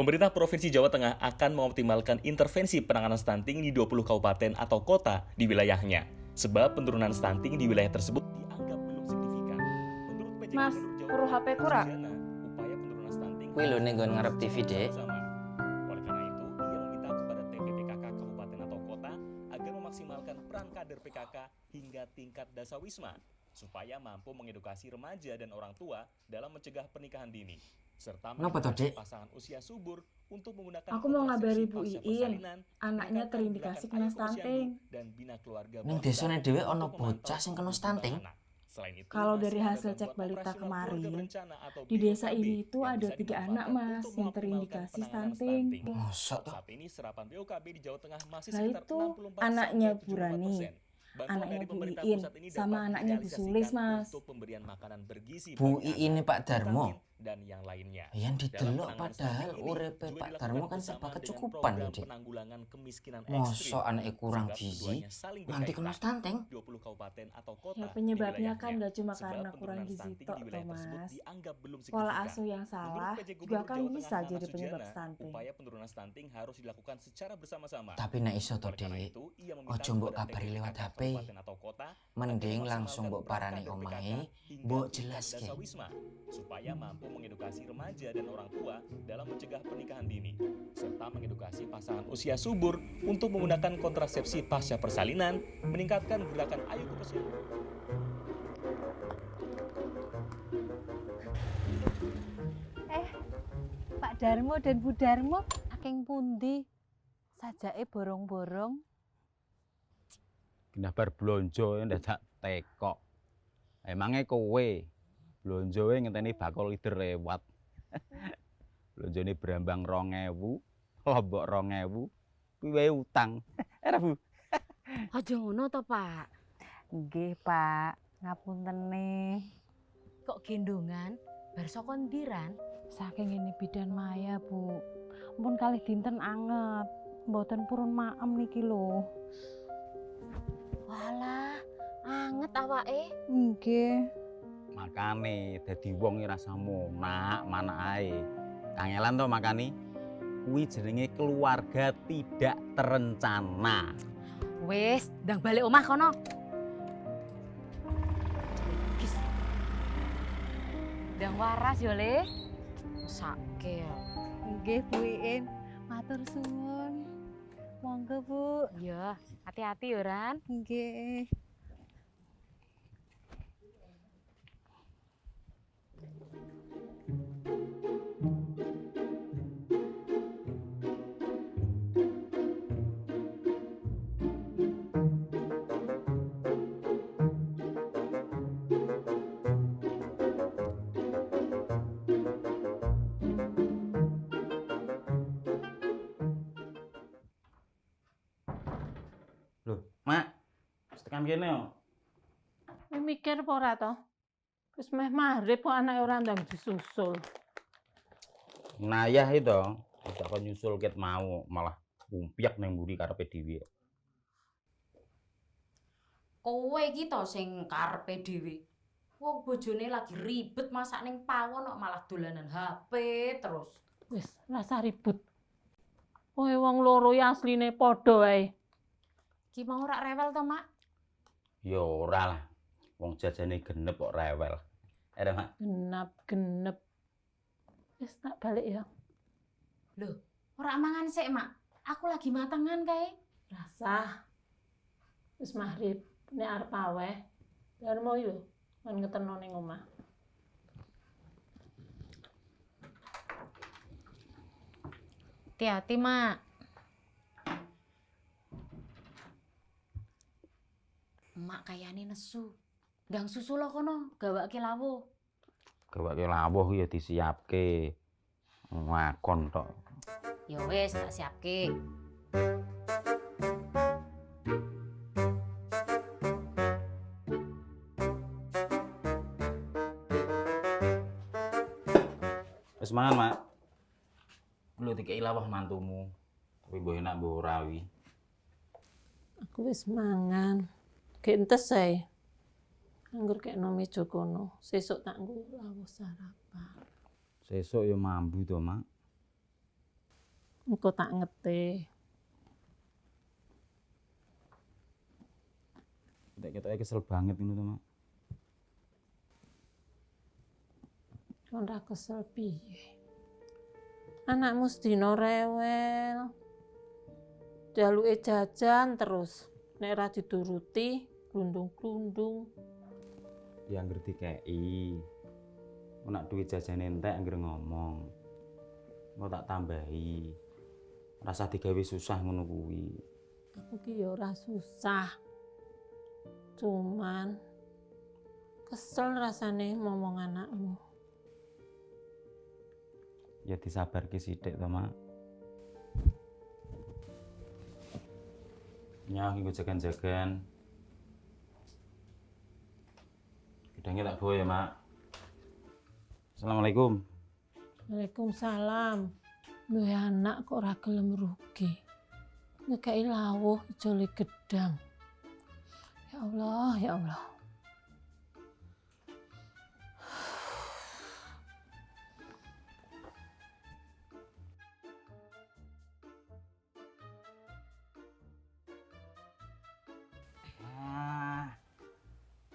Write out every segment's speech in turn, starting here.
Pemerintah Provinsi Jawa Tengah akan mengoptimalkan intervensi penanganan stunting di 20 kabupaten atau kota di wilayahnya. Sebab penurunan stunting di wilayah tersebut dianggap belum signifikan. Menurut PJ Mas, Gubernur Jawa perlu Tengah, HP ku ra? Sujana, upaya penurunan stunting Kuwi lho ning nggon ngarep TV, Dek. bersama-sama. Oleh karena itu, ia meminta kepada TPPKK kabupaten atau kota agar memaksimalkan peran kader PKK hingga tingkat dasawisma supaya mampu mengedukasi remaja dan orang tua dalam mencegah pernikahan dini serta Kenapa toh, mengedukasi Dek? pasangan usia subur untuk menggunakan Aku mau ngabari Bu kontrasepsi pasca Iin, persalinan, anaknya meningkatkan terindikasi gerakan kena Ayo ke Posyandu stunting. dan bina keluarga Ning berencana desane dhewe ana untuk memantau bocah sing kena pertumbuhan stunting. anak. Selain itu, Kalau masih dari ada hasil cek bantuan balita operasional keluarga kemarin, berencana atau di desa BOKB ini itu yang ada bisa 3 anak dimanfaatkan mas untuk yang mengoptimalkan terindikasi penanganan stunting. Mosok toh? Saat ini serapan BOKB di Jawa Tengah masih Lah sekitar itu 64 anaknya sampai Bu 74%. Rani, Bantuan anaknya dari Bu pemerintah Iin, pusat ini sama dapat anaknya Bu Sulis direalisasikan mas. untuk pemberian makanan bergizi Bu bagi Iin anak, ini Pak Darmo. vitamin, dan yang lainnya. Yang Dalam didelok penanganan padahal stunting ini urepe juga Pak dilakukan Darmo kan serba bersamaan dengan kecukupan program lho, Dik. penanggulangan kemiskinan ekstrim. Mosok anake kurang Sebab gizi keduanya saling nganti kena berkaitan. stunting. 20 kabupaten atau kota Ya penyebabnya di kan wilayahnya. gak cuma Sebab karena kurang penurunan gizi stunting tok di toh wilayah tersebut mas. dianggap belum Pola signifikan. asuh yang salah Menurut PJ juga Gubernur kan Jawa bisa Tengah, jadi Nana penyebab Sujana, stunting. upaya penurunan stunting harus dilakukan secara bersama-sama. Tapi nek iso to, Oleh karena Dek. itu, ia meminta Ojo mbok kepada kabari lewat TPPKK HP. kabupaten atau kota Mending agar langsung mbok memaksimalkan parani peran kader omahe, PKK hingga mbok tingkat jelaske. dasawisma supaya mampu mengedukasi remaja dan orang tua dalam mencegah pernikahan dini serta mengedukasi pasangan usia subur untuk menggunakan kontrasepsi pasca persalinan, meningkatkan gerakan Ayo ke Posyandu. Pak Darmo dan Bu Darmo saking pundi? Sajake borong-borong. Kena bar blonjo ndadak tekok. Emange kowe blonjoe ngenteni bakul lider lewat. Blonjone brambang 2000, lombok 2000, kuwi wae utang. Era Bu. Aja ngono to, Pak. Nggih, Pak. Ngapuntene. Kok gendongan bar saka ndiran? Saking ini bidan Maya, Bu. Mumpun kalih dinten anget. Mboten purun maem niki lho. Walah, anget awake. Nggih. Makane dadi wong iki rasa monak, mana ae. Kangelan to makani. Kuwi jenenge keluarga tidak terencana. Wis, ndang balik omah kono. Gis. Ndang waras yo, Le. Mesake ya. Nggih, Bu Iin. Matur suwun. Monggo, Bu. Iya, hati-hati yo, Ran. Nggih. Loh, Mak. Wis tekan kene yo. Kowe mikir apa ora to? Wis meh maghrib kok anake ora ndang disusul. Nayah itu, tidak kok nyusul ket mau malah umpiak nang mburi karepe dhewe. Kowe iki to sing karepe dhewe. Wong bojone lagi ribet masak ning pawon kok malah dolanan HP terus. Wis rasa ribut. Kowe wong loro ya asline padha wae. Ki mau ora rewel to, Mak? Ya ora lah. Wong jajane genep kok rewel. Era Mak. Genep. Wis tak balik ya. Loh, ora mangan sik, Mak. Aku lagi matengan kae. Rasa. Wis maghrib nek arep aweh. Darmo yo kan ngeteno ning omah. Hati-hati, Mak. Mak kayane nesu. Ndang susu lo kono, gawake lawuh. Gawake lawuh ya disiapke. Ngakon tok. Ya wis tak siapke. Wis mangan, Mak. Lho dikeki lawuh mantumu. Tapi mbok enak mbok rawi. Aku wis mangan. Gentes ae. Anggur kekno meja kono. Sesuk tak nggo lawuh sarapan. Sesuk ya mambu to, Mak. Engko tak ngetih. Ketek-keteknya kesel banget ini tuh, Mak. Kon ra kesel piye? Anakmu sedina rewel. Jaluke jajan terus. Nek ra dituruti, klundung-klundung. Ya ngerti kei. Nak duit jajan entek anggere ngomong. Mau tak tambahi. Rasa digawe susah ngono kuwi. Aku ki ya ora susah. Cuman kesel rasane ngomong anakmu. Ya disabarke sithik to, Mak. Nyah nggo jagan-jagan. Gedangnya tak bawa ya, Mak. Assalamualaikum. Waalaikumsalam. Duwe anak kok ora gelem rugi. Ngekei lawuh ijole gedang. Ya Allah, ya Allah.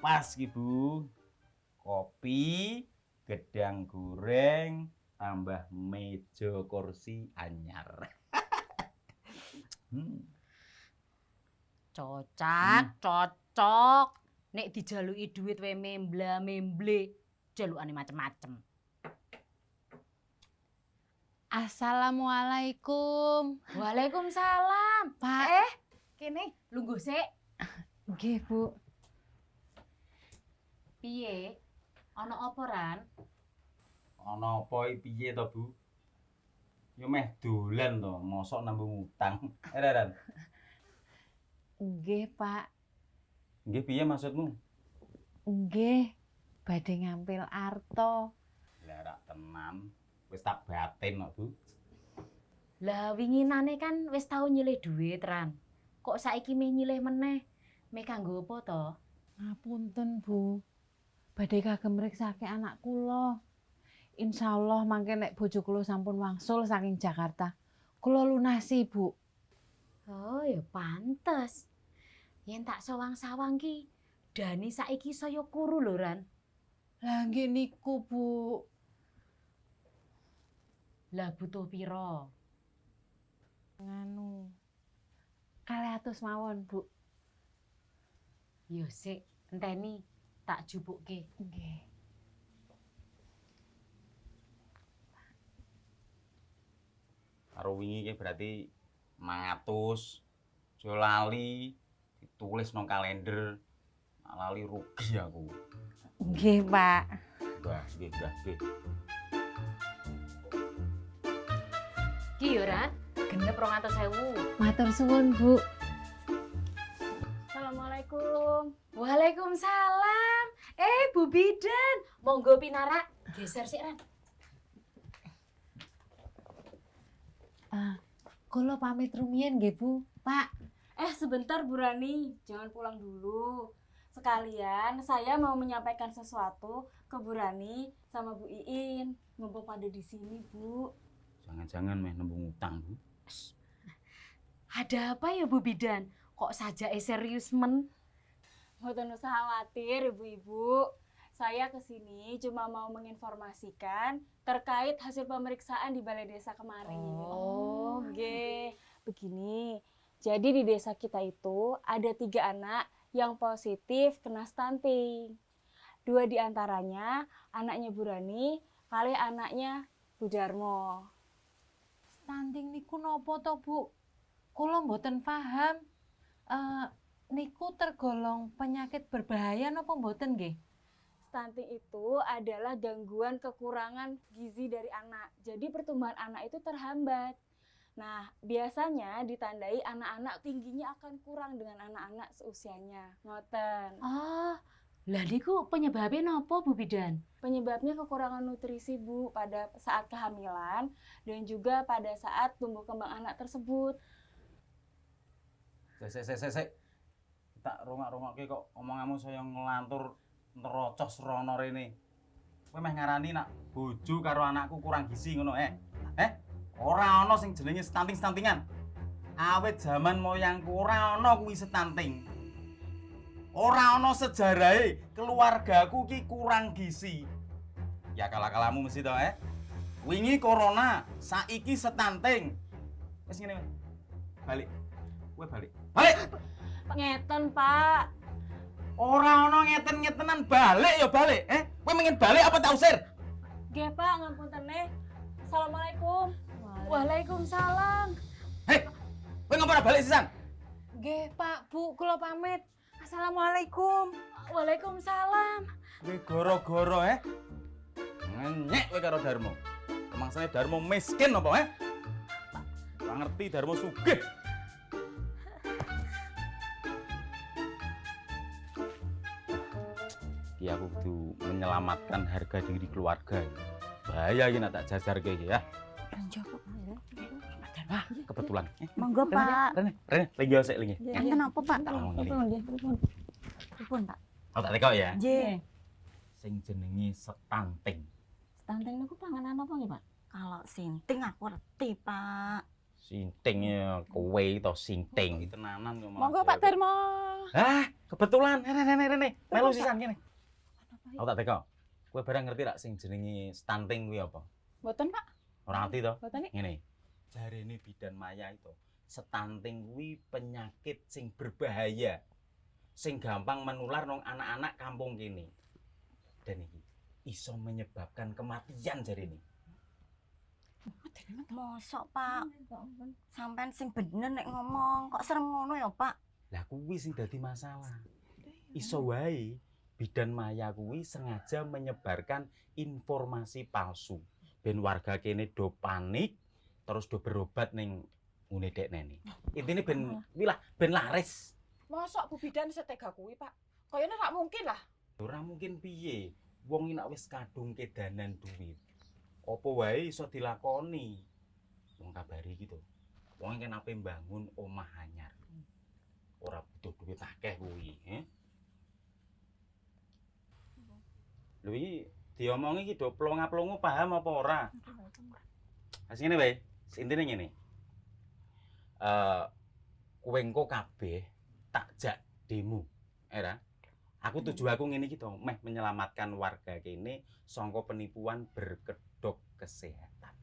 Pas ki, Bu. Kopi, gedang goreng, tambah meja kursi anyar. Cocok. Nek dijaluki duit wae membla-memble, jalukane macem-macem. Assalamualaikum. Waalaikumsalam. Pak. Kene lungguh sik. Nggih, Bu. Piye? Ana apa, Ran? Ana apa iki piye to, Bu? Yo meh dolan to, mosok nambung utang. Ran. Nggih, Pak. Nggih piye maksudmu? Nggih. Badhe ngampil arta. Lah rak tenan, wis tak batin kok, Bu. Lah winginane kan wis tau nyilih duit, Ran. Kok saiki meh nyilih meneh? Meh kanggo apa to? Ngapunten, Bu. Badhe kagem mriksake anak kula. Insyaallah mangke nek bojo kula sampun wangsul saking Jakarta, kula lunasi, Bu. Oh, ya pantes. Yen tak sawang-sawang ki, Dani saiki saya kuru lho, Ran. Lah nggih niku, Bu. Lah butuh pira? Nganu. 200 mawon, Bu. Yo sik, enteni tak jupukke. Nggih. Karo wingi ki berarti 500. Aja lali ditulis nang kalender. Nek lali rugi aku. Nggih, Pak. Nggih. Ki yo, Ran, genep 200.000. Matur suwun, Bu. Assalamualaikum. Waalaikumsalam. Bu Bidan, monggo pinarak. Geser sik, Ran. Kula pamit rumiyin nggih, Bu. Pak. Sebentar Bu Rani, jangan pulang dulu. Sekalian saya mau menyampaikan sesuatu ke Bu Rani sama Bu Iin. Mumpung pada di sini, Bu. Jangan-jangan meh nembung utang, Bu. Ada apa ya Bu Bidan? Kok saja serius men? Mboten usah khawatir, Ibu-ibu. Saya kesini cuma mau menginformasikan terkait hasil pemeriksaan di Balai Desa kemarin. Oh. Nggih. Begini, jadi di desa kita itu ada 3 anak yang positif kena stunting. 2 diantaranya anaknya Bu Rani, kali anaknya Bu Darmo. Stunting niku napa to, Bu? Kula mboten paham. Niku tergolong penyakit berbahaya napa mboten nggih? Stunting itu adalah gangguan kekurangan gizi dari anak. Jadi pertumbuhan anak itu terhambat. Nah, biasanya ditandai anak-anak tingginya akan kurang dengan anak-anak seusianya. Ngoten. Oh, lah niku penyebabnya napa Bu Bidan? Penyebabnya kekurangan nutrisi, Bu, pada saat kehamilan dan juga pada saat tumbuh kembang anak tersebut. Sik. Tak rongak-rongokke kok omonganmu saya ngelantur nerocos rono rene. Kowe meh ngarani nak bojo karo anakku kurang gizi ngono, Ora ana sing jenenge stunting-stuntingan. Awit jaman moyangku ora ana kuwi stunting. Ora ana sejarahe keluargaku ki kurang gizi. Ya kala-kalamu mesti to, Wingi corona, saiki stunting. Wis ngene, Mas. Balik. Kowe balik. Balik. Ngeten, Pak. Ora ana ngeten-ngetenan balik ya balik, Kowe pengen balik apa tak usir? Nggih, Pak, ngapunten. Assalamualaikum. Waalaikumsalam. Hei, kowe ngapa ora balik sisan? Nggih, Pak, Bu, kula pamit. Assalamualaikum. Waalaikumsalam. Kowe goro-goro, Ngenyek kowe karo Darmo. Kemangsane Darmo miskin apa, Ora ngerti Darmo sugih. Iki aku kudu menyelamatkan harga diri keluarga. Bahaya iki nek tak jajarke iki ya. Wah, kebetulan. Monggo, Pak. Rene, linggo sik linggo. Enten apa, Pak? Pripun, Pak? Oh, tak teko ya. Nggih. Sing jenenge stunting. Stunting niku panganan apa nggih, Pak? Kalau sinting aku ngerti, Pak. Sinting ya kowe to sinting. Tenanan kok. Monggo Pak Darmo. Ah, kebetulan. Rene. Melu sisan kene. Oh, tak teko. Kowe barang ngerti rak sing jenenge stunting kuwi apa? Mboten, Pak. Ora ngerti to? Mboten. Ngene. Jarene bidan maya itu, stunting kuwi penyakit sing berbahaya. Sing gampang menular nang anak-anak kampung kene. Dan iki iso menyebabkan kematian jarene. Mosok, Pak? Sampean sing bener nek ngomong, kok serem ngono ya, Pak? Lah kuwi sing dadi masalah. Iso wae bidan maya kuwi sengaja menyebarkan informasi palsu. Ben warga kene do panik terus do berobat ning ngene dekne. Intine ben wilah ben laris. Mosok Bu Bidan setega kuwi, Pak? Kayane gak mungkin lah. Ora mungkin piye. Wong iki nek wis kadung kedanan duit. Apa wae iso dilakoni. Wong kabari iki to. Wong iki ape mbangun omah anyar. Ora butuh duit akeh kuwi, Lho iki diomongi iki do plonga-plongo paham apa ora? Sing ngene wae, intine ngene. Kowe engko kabeh tak jak demo. Era. Aku tuju aku ngene iki to, meh menyelamatkan warga kene saka penipuan berkedok kesehatan.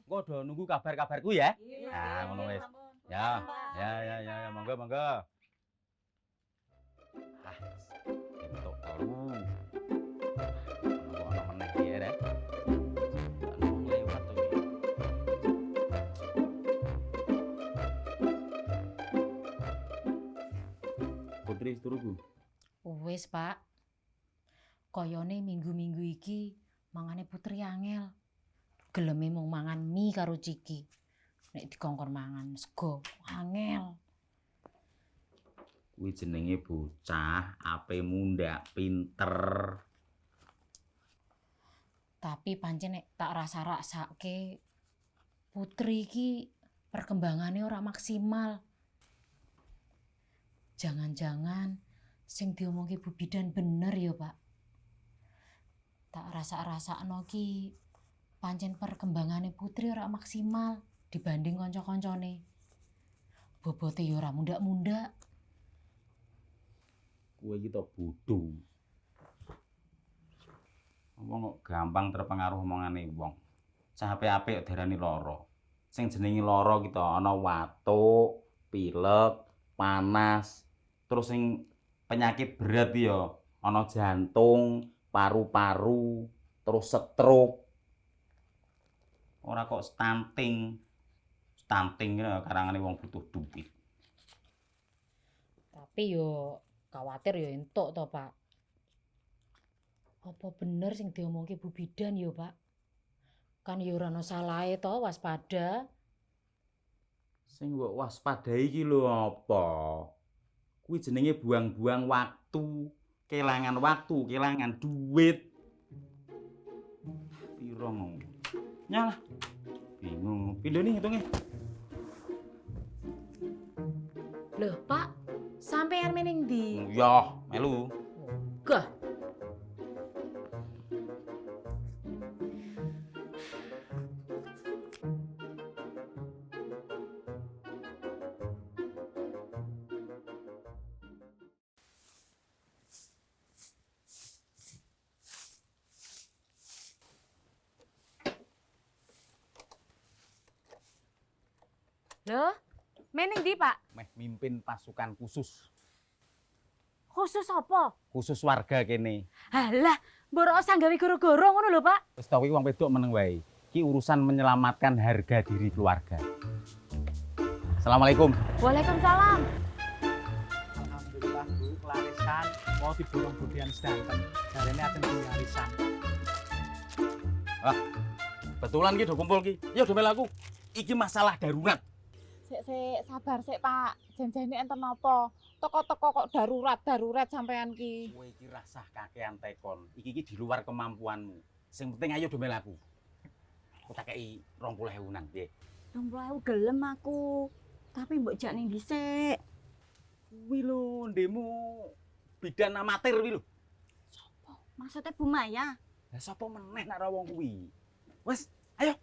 Engko do nunggu kabar-kabarku ya. Nah, ngono wis. Ya, monggo. Ah, entuk telu. Ono meneh iki ya, Rek. Ono lewat to iki. Putri turuku. Wis, Pak. Koyone minggu-minggu iki mangane Putri angel. Geleme mung mangan mie karo ciki. Nek dikongkon mangan sego angel. Kuwi jenenge bocah ape mundak pinter. Tapi pancen nek tak rasa-rasake Putri iki perkembangannya ora maksimal. Jangan-jangan sing diomongke Bu Bidan bener ya, Pak. Tak rasa-rasakno ki pancen perkembangannya Putri ora maksimal dibanding kanca-kancane. Bobote ya ora mundak-mundak. Kowe iki to bodho. Wong kok gampang terpengaruh omongane wong. Cah apik-apik darani lara. Sing jenenge lara ki to ana watuk, pilek, panas, terus sing penyakit berat ya ana jantung, paru-paru, terus stroke. Ora kok stunting. Stunting ya karangane wong butuh duit. Tapi yo khawatir yo entuk to, Pak. Apa bener sing diomongke Bu Bidan yo, Pak? Kan yo ora ono salahe to waspada. Sing mbok waspadai iki lho apa? Kuwi jenenge buang-buang waktu, kelangan duit. Piro ngono? Nyalah. Bingung. Pindho nih hitungnya. Loh, Pak, sampeyan meneng ndi? Ya, melu. Gah. Loh, meneng di Pak? Meh mimpin pasukan khusus. Khusus apa? Khusus warga kene. Halah, mbok usah gawe goro-goro ngono lho Pak. Wis tau iki wong wedok meneng wae. Ki urusan menyelamatkan harga diri keluarga. Assalamualaikum. Waalaikumsalam. Alhamdulillah Bu, kelarisan mau diborong budian sedanten. Jarene ajeng duwe arisan. Betulan ki do kumpul ki. Ya do melu aku. Iki masalah darurat. Sik sabar sik Pak. Janjane enten napa? Teko-teko kok darurat sampean ki. Kowe iki rasah kakean tekon. Iki ki di luar kemampuanmu. Sing penting ayo do melu aku. Aku tak kei 20.000 nang piye? 20.000 gelem aku. Tapi mbok jak ning dhisik. Kuwi lho ndemu bidan amatir kuwi lho. Maksudnya Bu Maya? Lah sapa meneh nak ra wong kuwi? Wes, ayo.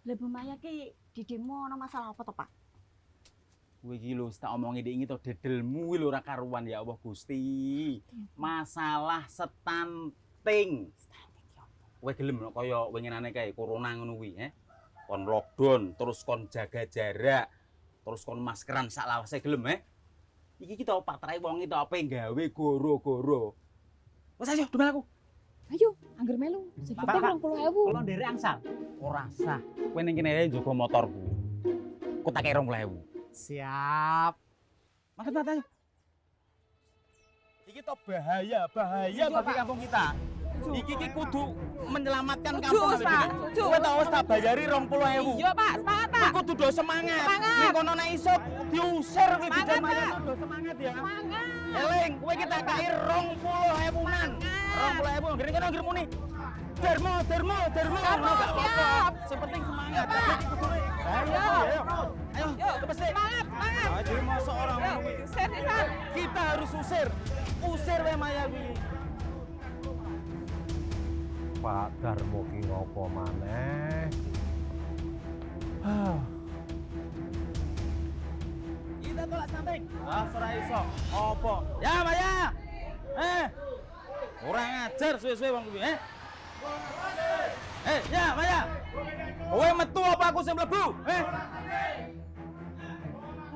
Lah Bu Maya ki di demo ana masalah apa to, Pak? Kowe iki lho tak omongi ndek iki to dedelmu kuwi lho ora karuan ya Allah Gusti. Masalah stunting. Kowe gelem kaya winginane kae corona ngono kuwi, kon lockdown, terus kon jaga jarak, terus kon maskeran sak lawase gelem, Iki kita patrai wong iki ape gawe goro-goro. Wes ayo domel aku. Ayo, angger melu. Sing penting 20.000. Kula nderek angsal. Ora sah. Kowe ning kene ae njogo motorku. Ku tak kei 20.000. Siap. Makan ayo. Iki to bahaya bagi kampung kita. Iki ki kudu menyelamatkan kampung kita. Kowe tau wis tak bayari 20.000. Iya Pak, semangat Pak. Kudu do semangat. Ning kono nek iso diusir kuwi bidan Maya do semangat ya. Semangat. Eling, kowe kita kai 20.000-an. 20.000 ngger kono ngger muni. Dermo. Ngono gak apa-apa. Sing penting semangat. Ayo, cepet sih. Semangat. Jadi masa orang ngono kuwi. Kita harus usir. Usir wae Maya kuwi. Pak Darmo ki ngopo maneh? Kita tolak stunting. Wah, ora iso. Apa? Ya, Maya. Kurang ajar suwe-suwe wong kuwi, ya, Maya. Kowe metu apa aku sing mlebu?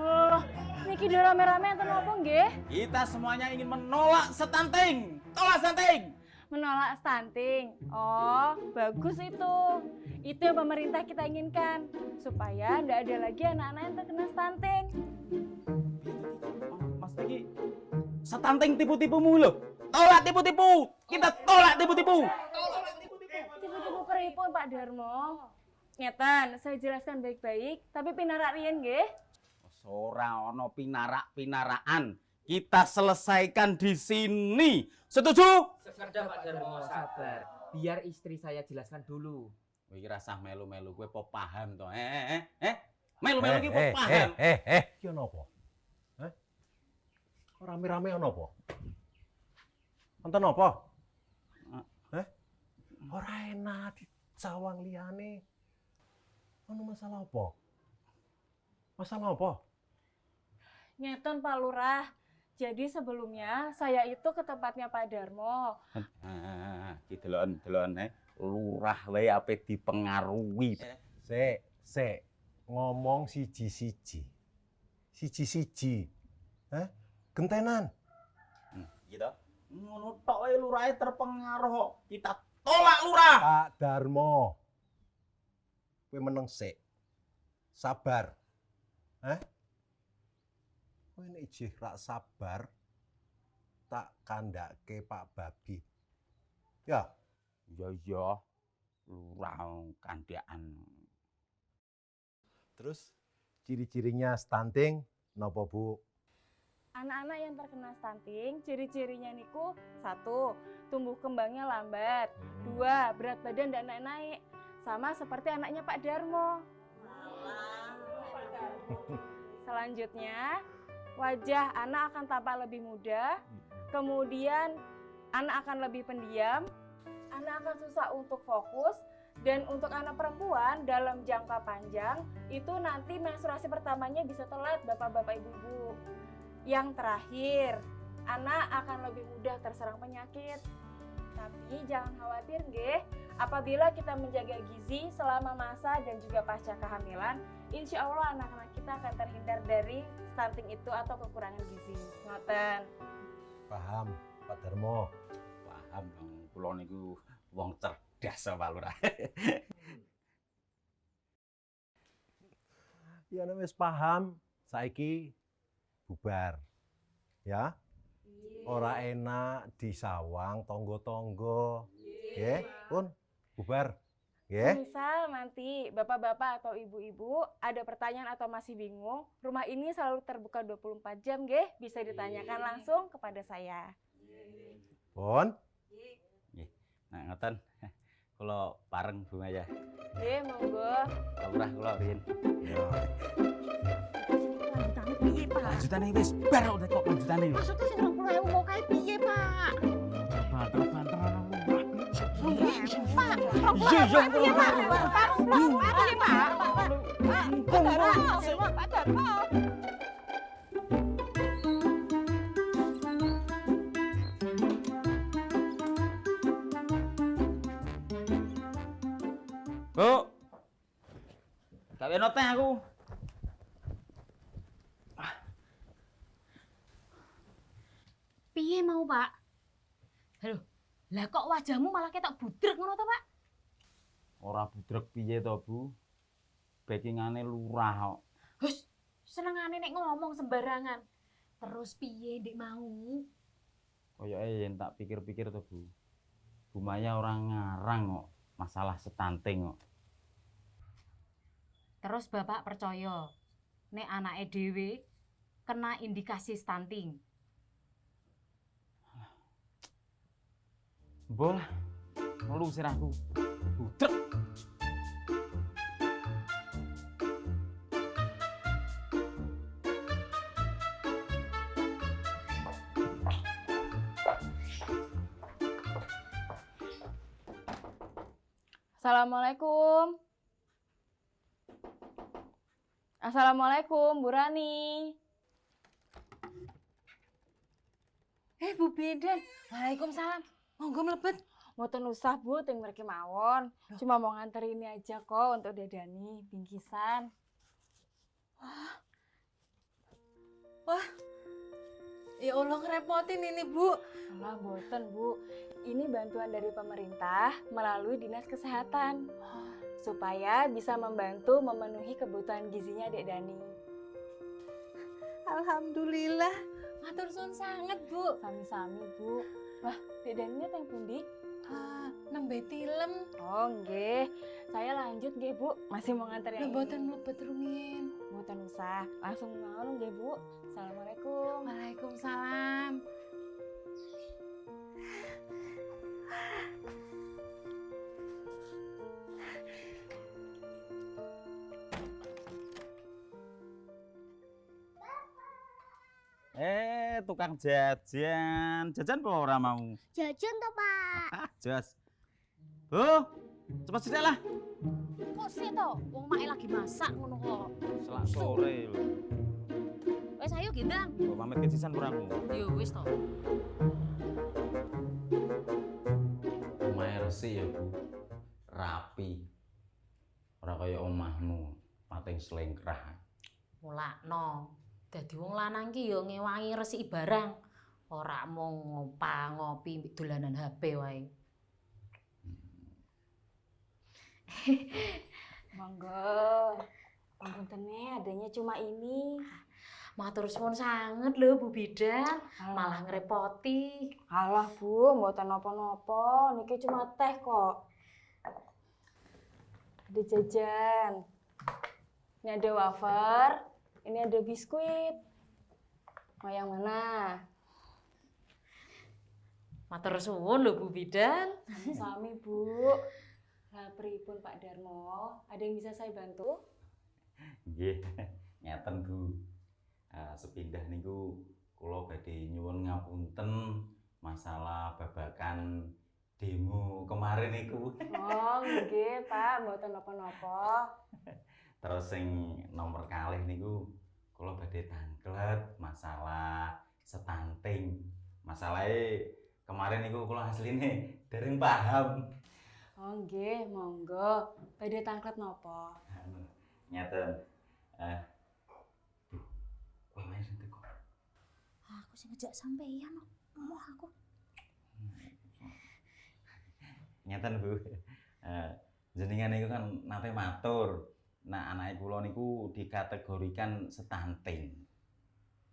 Loh, niki do rame-rame enten apa nggih? Kita semuanya ingin menolak stunting. Tolak stunting. Menolak stunting. Oh, bagus itu. Itu yang pemerintah kita inginkan. Supaya nggak ada lagi anak-anak yang terkena stunting. Mas Tiki, stunting tipu-tipumu lho. Tolak tipu-tipu. Kita tolak tipu-tipu. Tipu-tipu pripun Pak Darmo? Ngeten, saya jelaskan baik-baik, tapi pinarak riyen nggih. Ora ono pinarak-pinaraan. Kita selesaikan di sini. Setuju? Sekedar Pak Darmo sabar. Biar istri saya jelaskan dulu. Kowe iki rasah melu-melu kowe po paham to. Melu-melu iki po paham. Ki ono apa? Ora rame-rame ono apa? Wonten apa? Ora enak dicawang liyane. Ono masalah apa? Masalah apa? Ngeten Pak Lurah. Jadi sebelumnya saya itu ke tempatnya Pak Darmo. Ki delon-delon lurah wae ape dipengaruhi. Sik. Ngomong siji-siji. Siji-siji. Gentenan. Gitu. Ngono tok wae lurahe terpengaruh kok. Kita tolak lurah. Pak Darmo. Kowe meneng sik. Sabar. Kowe nek ijih rak sabar tak kandhake Pak Babi. Ya, Iya. Lurah kandhakan. terus ciri-cirinya stunting napa Bu? Anak-anak yang terkena stunting, ciri-cirinya niku 1, tumbuh kembangnya lambat. 2, berat badan dan naik-naik. Sama seperti anaknya Pak Darmo. Selanjutnya, wajah anak akan tampak lebih muda. Kemudian, anak akan lebih pendiam. Anak akan susah untuk fokus. Dan untuk anak perempuan dalam jangka panjang, itu nanti menstruasi pertamanya bisa telat bapak-bapak ibu-ibu. Yang terakhir, anak akan lebih mudah terserang penyakit. Tapi jangan khawatir nggih, apabila kita menjaga gizi selama masa dan juga pasca kehamilan, insya Allah anak-anak kita akan terhindar dari stunting itu atau kekurangan gizi. Ngoten. Paham, Pak Darmo. Paham dong, kula niku wong cerdas Pak Lurah. Ya nek wis paham, saiki bubar. Ya. Ora enak disawang tonggo-tonggo. Nggih, pun bubar. Nggih. Misal nanti bapak-bapak atau ibu-ibu ada pertanyaan atau masih bingung, rumah ini selalu terbuka 24 jam, nggih. Bisa ditanyakan langsung kepada saya. Pun. Nah, ngoten. Kula pareng Bu Maya. Nggih, monggo. Pak Lurah kula riyen. Ya. Lanjutane piye, Pak? Lanjutane wis bar kok lanjutane. Maksudnya sing 20.000 mau kae piye, Pak? Banter-banter ana Lurah. Pak, piye, Pak? Piye, Pak? Pak Darmo. Bu. Gawe noteh aku. Piye mau, Pak? Halo. Lah kok wajahmu malah ketok budrek ngono to, Pak? Ora budrek piye to, Bu? Backingane Lurah kok. Hus, senengane nek ngomong sembarangan. Terus piye ndek mau? Koyoke yen tak pikir-pikir to, Bu. Bu Maya ora ngarang kok masalah stunting kok. Terus Bapak percaya nek anake dhewe kena indikasi stunting. Mbah, ngelu sirahku. Budrek. Assalamualaikum. Assalamualaikum, Bu Rani. Bu Bidan. Waalaikumsalam. Monggo mlebet. Mboten usah, Bu, ting mriki mawon. Cuma mau nganter ini aja kok untuk Dedani, bingkisan. Wah. Ya Allah ngerepotin ini, Bu. Alah, mboten, Bu. Ini bantuan dari pemerintah melalui Dinas Kesehatan. Supaya bisa membantu memenuhi kebutuhan gizinya Dek Dani. Alhamdulillah. Matur suwun sanget, Bu. Sami-sami, Bu. Wah, Dek Dani teng pundi? Nembe tilem. Oh, nggih. Saya lanjut nggih, Bu. Masih mau nganter yang Mboten ini. mlebet rumiyin. Mboten usah. Langsung mawon nggih, Bu. Assalamualaikum. Waalaikumsalam. Tukang jajan. Jajan apa ora mau? Jajan toh, Pak. Jas. Bu, cepat sithik lah. Kok sih to? Wong mae lagi masak ngono kok. Selak sore lho. Wes ayo gendang. Mbok pamit ke sisan kurangmu. Yo wis to. Omahe resik ya, Bu. Rapi. Ora kaya omahmu, pating slengkrah. Mulakno. Dadi wong lanang ki yo ngewangi resiki barang. Ora mung ngopang ngopi dolanan HP wae. Monggo. Puntennya adanya cuma ini. Matur suwun sanget lho Bu Bidan. Malah ngerepoti. Alah, Bu, mboten napa-napa. Niki cuma teh kok. Ada jajan. Ini ada wafer. Ini ada biskuit. Mau yang mana? Matur suwun lho Bu Bidan. Sami, Bu. Lah pripun Pak Darmo? Ada yang bisa saya bantu? Nggih, ngeten Bu. Sepindah niku kula badhe nyuwun ngapunten masalah babakan demo kemarin niku. Oh, nggih, Pak, mboten napa-napa. Terus sing nomor kalih niku kula badhe tanglet masalah stunting. Masalahe kemarin niku kula asline dereng paham. Oh, nggih, monggo. Badhe tanglet napa? Ngeten. Kowe main sing teko. Aku sing ngejak sampeyan kok. Emoh aku. Ngeten Bu. Jenengan niku kan nate matur, nah anake kula niku dikategorikan stunting.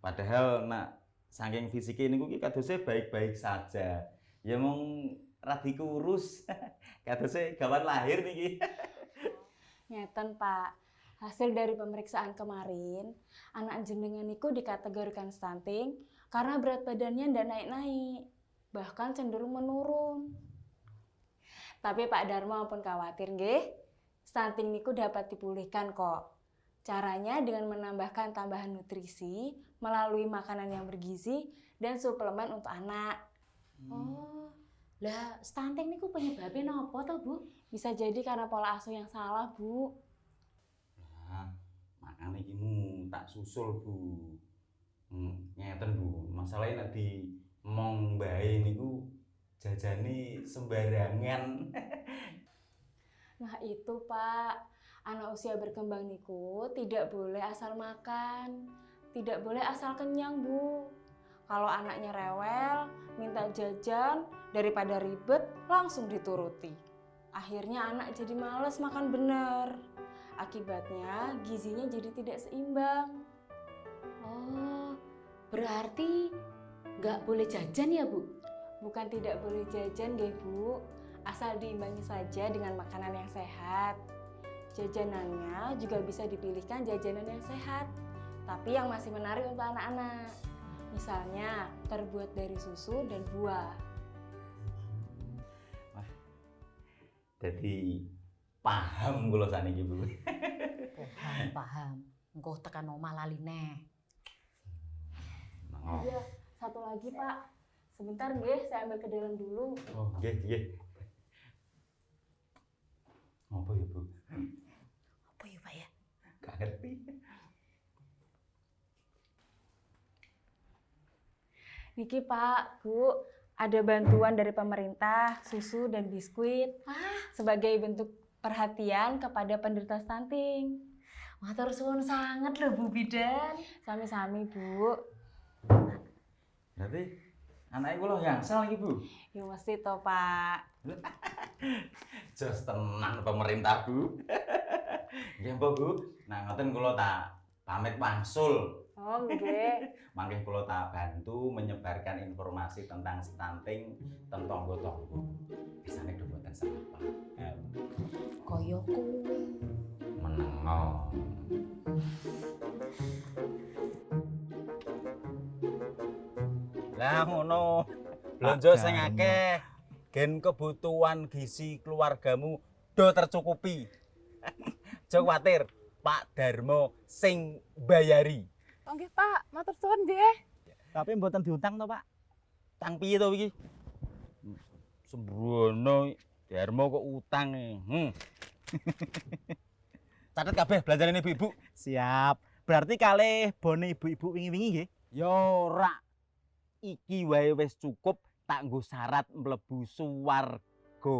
Padahal nak saking fisike niku ki kadose baik-baik saja. Ya mung radi kurus. Kadose gawan lahir niki. Ngeten Pak, hasil dari pemeriksaan kemarin, anak jenengan niku dikategorikan stunting karena berat badannya ndak naik-naik, bahkan cenderung menurun. Tapi Pak Darmo ampun khawatir nggih, stunting niku dapat dipulihkan kok. Caranya dengan menambahkan tambahan nutrisi melalui makanan yang bergizi dan suplemen untuk anak. Oh, lah stunting niku penyebabnya napa to, Bu? Bisa jadi karena pola asuh yang salah, Bu. Nah, makane iki tak susul, Bu. Ngeten, Bu. Masalahnya nek di mong mbae niku jajane sembarangan. Nah itu Pak, anak usia berkembang niku tidak boleh asal makan, tidak boleh asal kenyang Bu. Kalau anaknya rewel, minta jajan, daripada ribet langsung dituruti. Akhirnya anak jadi males makan bener. Akibatnya gizinya jadi tidak seimbang. Oh, berarti nggak boleh jajan ya, Bu? Bukan tidak boleh jajan nggih Bu, asal diimbangi saja dengan makanan yang sehat. Jajanannya juga bisa dipilihkan jajanan yang sehat, tapi yang masih menarik untuk anak-anak. Misalnya terbuat dari susu dan buah. Wah, jadi paham kula saniki, Bu. Paham. Engko tekan omah lali neh. Iya, satu lagi Pak. Sebentar nggih, saya ambil ke dalam dulu. Oh, nggih, nggih. Apa ya, Bu? Apa ya, Pak ya? Gak ngerti. Niki Pak, Bu, ada bantuan dari pemerintah, susu dan biskuit sebagai bentuk perhatian kepada penderita stunting. Matur suwun sangat loh Bu Bidan. Sami-sami Bu. Berarti anaknya kula yangsal iki, Bu. Ya mesti toh Pak. Jos tenang pemerintah, Bu. Nggih, Bu. Nah, ngoten kula tak pamit wangsul. Oh, nggih. Mangke kula tak bantu menyebarkan informasi tentang stunting teng tangga-tangga. Kesane do mboten salah. Kaya kowe. Menengo. Lah ngono. Blonjo sing akeh, gen kebutuhan gizi keluargamu do tercukupi. Aja kuwatir, Pak Darmo sing bayari. Oh nggih Pak, matur suwun nggih. Tapi mboten diutang to, Pak. Tang piye to iki? Sembrono Darmo kok utang e. Catet kabeh belanjane ibu-ibu. Siap. Berarti kalih bone ibu-ibu wingi-wingi nggih. Ya ora. Iki wae wis cukup tak nggo syarat mlebu suwarga.